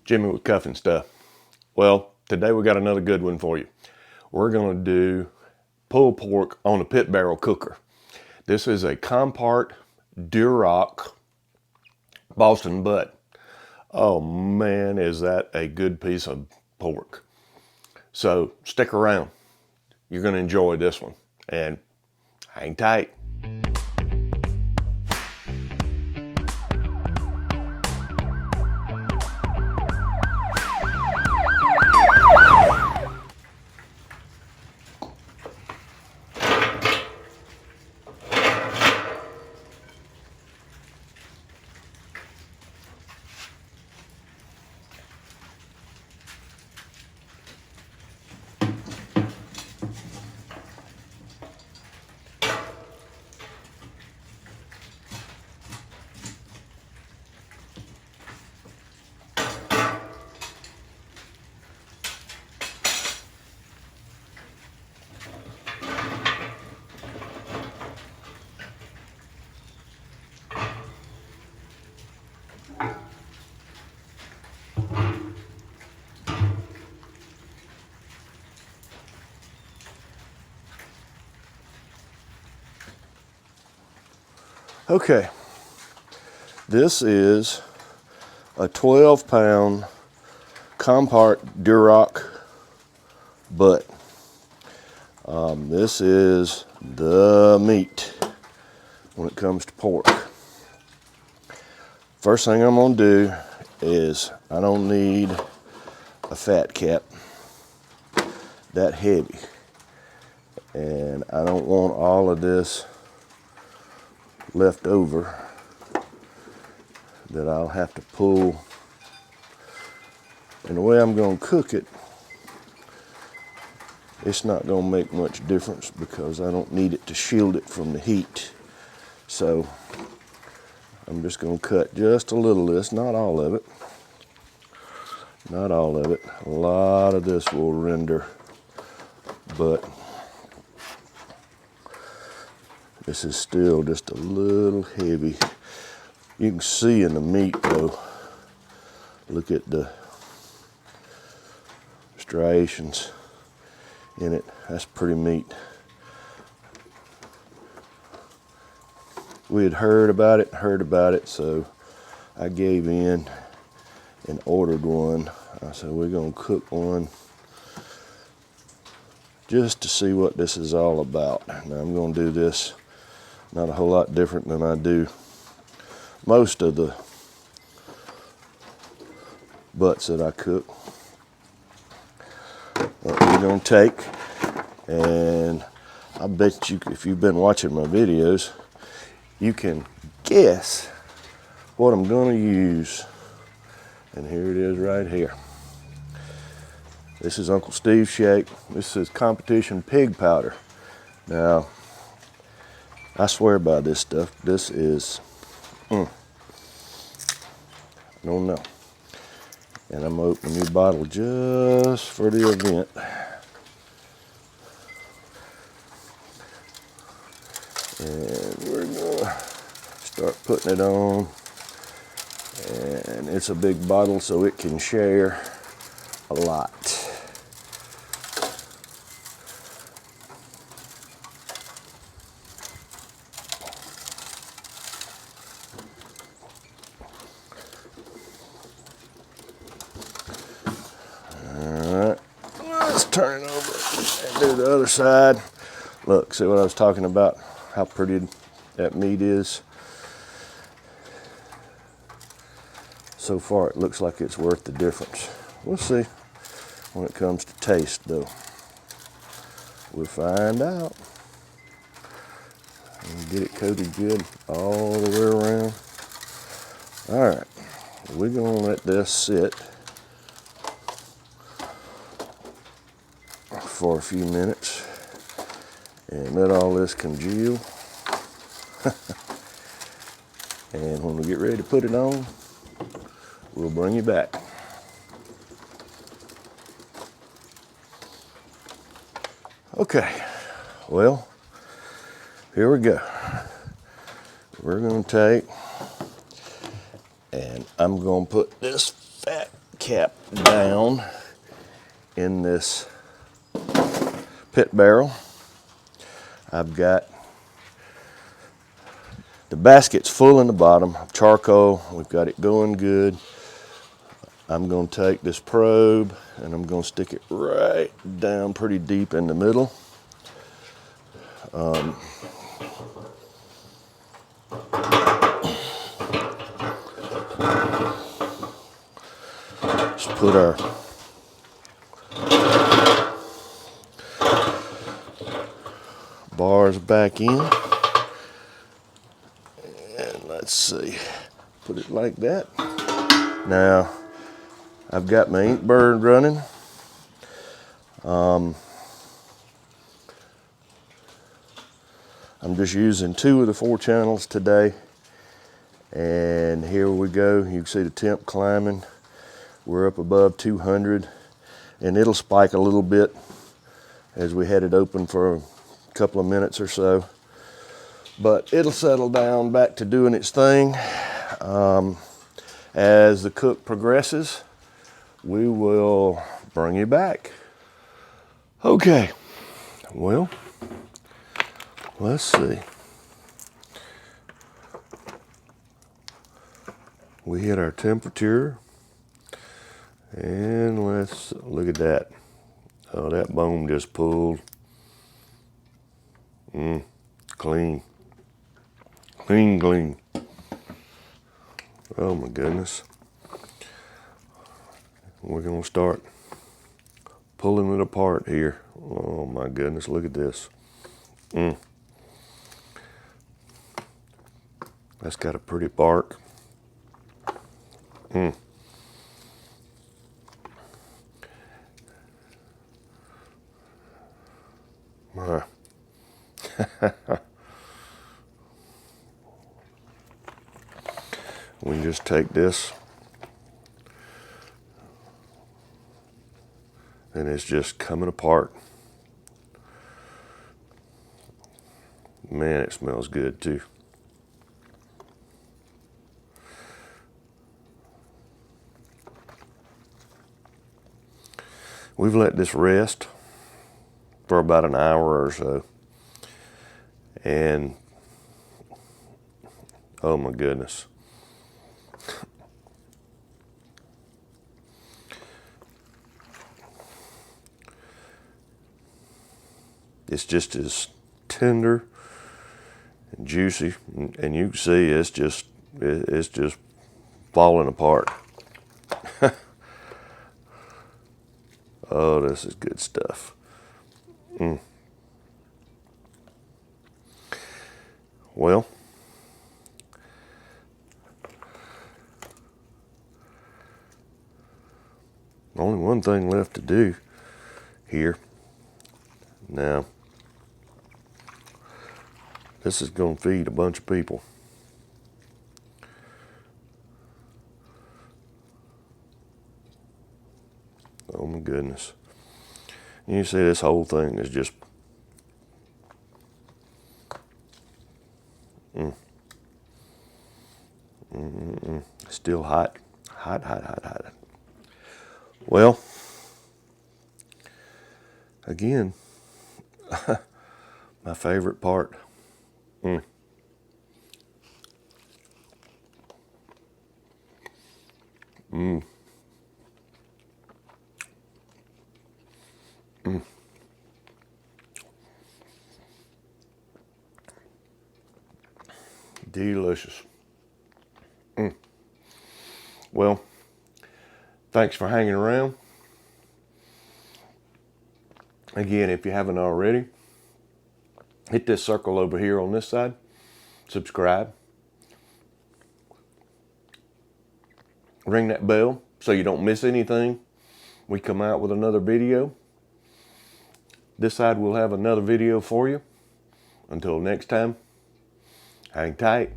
Jimmy with Cuffing Stuff. Well, today we got another good one for you. We're going to do pulled pork on a pit barrel cooker. This is a Compart Duroc Boston butt. Oh man, is that a good piece of pork. So stick around. You're going to enjoy this one. And hang tight. Okay, this is a 12-pound Compart Duroc butt. This is the meat when it comes to pork. First thing I'm going to do is I don't need a fat cap that heavy, and I don't want all of this left over that I'll have to pull. And the way I'm going to cook it, it's not going to make much difference because I don't need it to shield it from the heat. So I'm just going to cut just a little of this, not all of it. Not all of it. A lot of this will render, but this is still just a little heavy. You can see in the meat though, look at the striations in it. That's pretty meat. We had heard about it, so I gave in and ordered one. I said we're gonna cook one just to see what this is all about. Now I'm gonna do this not a whole lot different than I do most of the butts that I cook. What we're gonna take, and I bet you, if you've been watching my videos, you can guess what I'm gonna use. And here it is right here. This is Uncle Steve's shake. This is competition pig powder. Now, I swear by this stuff. This is, I don't know. And I'm gonna open a new bottle just for the event. And we're gonna start putting it on. And it's a big bottle, so it can share a lot. Turn it over and do the other side. Look, see what I was talking about? How pretty that meat is. So far, it looks like it's worth the difference. We'll see when it comes to taste, though. We'll find out. And get it coated good all the way around. All right, we're gonna let this sit for a few minutes and let all this congeal. And when we get ready to put it on, we'll bring you back. Okay, well, here we go. We're gonna take, and I'm gonna put this fat cap down in this pit barrel. I've got the basket's full in the bottom of charcoal. We've got it going good. I'm going to take this probe and I'm going to stick it right down pretty deep in the middle. Just put our bars back in. And let's see, put it like that. Now, I've got my ink bird running. I'm just using 2 of the 4 channels today. And here we go. You can see the temp climbing. We're up above 200. And it'll spike a little bit as we had it open for a couple of minutes or so. But it'll settle down back to doing its thing. As the cook progresses, we will bring you back. Okay, well, let's see. We hit our temperature, and let's look at that. Oh, that bone just pulled. Clean. Clean, clean. Oh my goodness. We're gonna start pulling it apart here. Oh my goodness, look at this. That's got a pretty bark. My. We just take this and it's just coming apart. Man, it smells good too. We've let this rest for about an hour or so. And oh my goodness. It's just as tender and juicy, and you can see it's just falling apart. Oh, this is good stuff. Well, only one thing left to do here. Now, this is going to feed a bunch of people. Oh my goodness. You see this whole thing is just still hot. Hot. Well, again, my favorite part. Delicious. Well, thanks for hanging around. Again, if you haven't already, hit this circle over here on this side. Subscribe. Ring that bell so you don't miss anything. We come out with another video. This side we'll have another video for you. Until next time, hang tight.